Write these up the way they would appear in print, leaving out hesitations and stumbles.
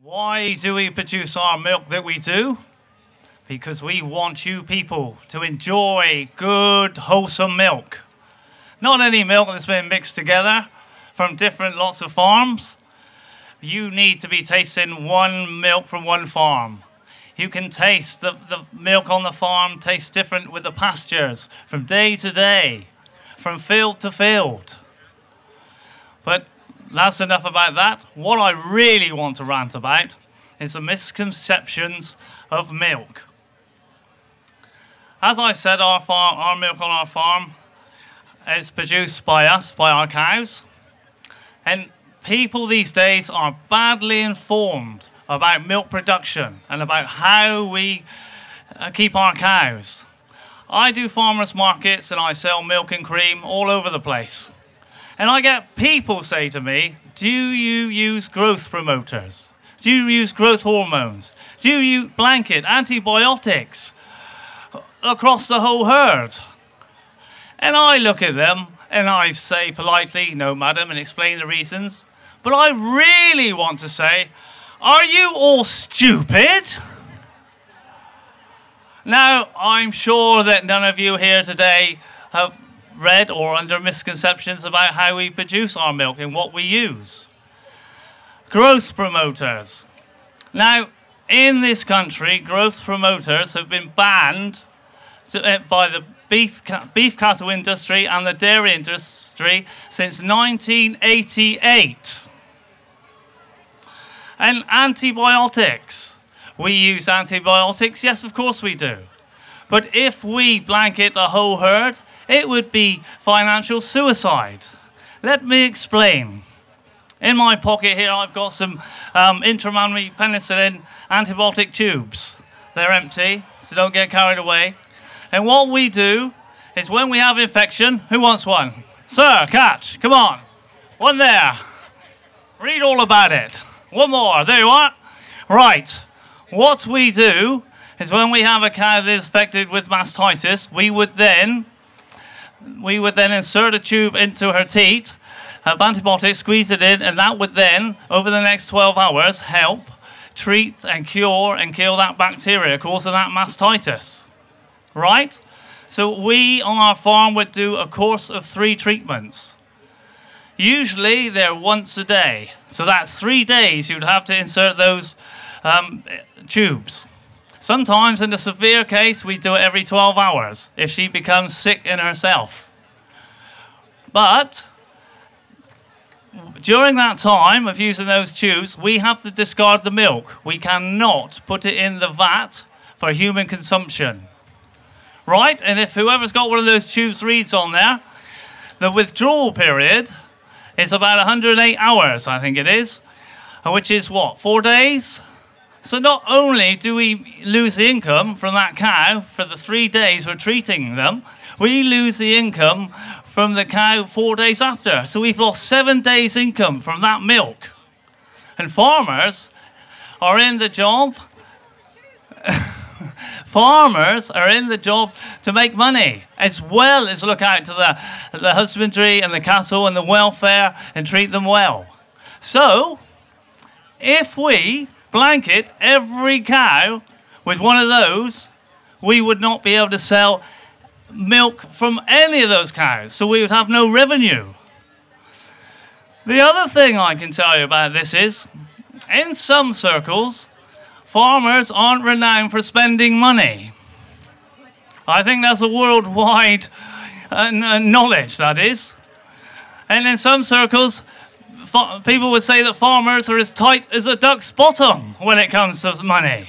Why do we produce our milk that we do? Because we want you people to enjoy good, wholesome milk. Not any milk that's been mixed together from different lots of farms. You need to be tasting one milk from one farm. You can taste the milk on the farm tastes different with the pastures from day to day, from field to field. But that's enough about that. What I really want to rant about is the misconceptions of milk. As I said, our milk on our farm is produced by us, by our cows. And people these days are badly informed about milk production and about how we keep our cows. I do farmers markets and I sell milk and cream all over the place. And I get people say to me, do you use growth promoters? Do you use growth hormones? Do you blanket antibiotics across the whole herd? And I look at them and I say politely, no, madam, and explain the reasons. But I really want to say, are you all stupid? Now, I'm sure that none of you here today have read or under misconceptions about how we produce our milk and what we use. Growth promoters. Now, in this country, growth promoters have been banned by the beef cattle industry and the dairy industry since 1988. And antibiotics. We use antibiotics, yes, of course we do. But if we blanket the whole herd, it would be financial suicide. Let me explain. In my pocket here, I've got some intramural penicillin antibiotic tubes. They're empty, so don't get carried away. And what we do is when we have infection, who wants one? Sir, catch, come on. One there. Read all about it. One more, there you are. Right, what we do is when we have a cow that is affected with mastitis, we would then insert a tube into her teat, have antibiotics, squeeze it in, and that would then, over the next 12 hours, help treat and cure and kill that bacteria causing that mastitis. Right? So we on our farm would do a course of 3 treatments. Usually they're once a day. So that's 3 days you'd have to insert those tubes. Sometimes in the severe case, we do it every 12 hours if she becomes sick in herself. But during that time of using those tubes, we have to discard the milk. We cannot put it in the vat for human consumption. Right? And if whoever's got one of those tubes reads on there, the withdrawal period is about 108 hours, I think it is, which is what, 4 days? So not only do we lose the income from that cow for the 3 days we're treating them, we lose the income from the cow 4 days after. So we've lost 7 days' income from that milk. And farmers are in the job. Farmers are in the job to make money, as well as look out to the husbandry and the cattle and the welfare and treat them well. So, if we blanket every cow with one of those, we would not be able to sell milk from any of those cows, so we would have no revenue. The other thing I can tell you about this is, in some circles, farmers aren't renowned for spending money. I think that's a worldwide knowledge, that is. And in some circles, people would say that farmers are as tight as a duck's bottom when it comes to money.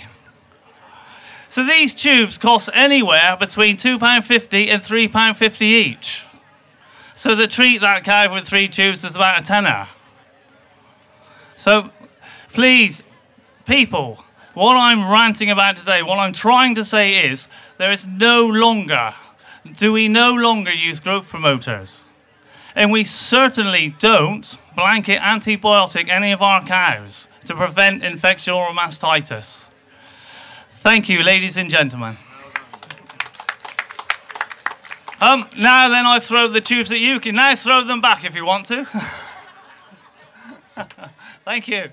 So these tubes cost anywhere between £2.50 and £3.50 each. So to treat that cow with 3 tubes is about a tenner. So please, people, what I'm ranting about today, what I'm trying to say is, do we no longer use growth promoters? And we certainly don't blanket antibiotic any of our cows to prevent infection or mastitis. Thank you, ladies and gentlemen. Now then, I throw the tubes at you. You can now throw them back if you want to. Thank you.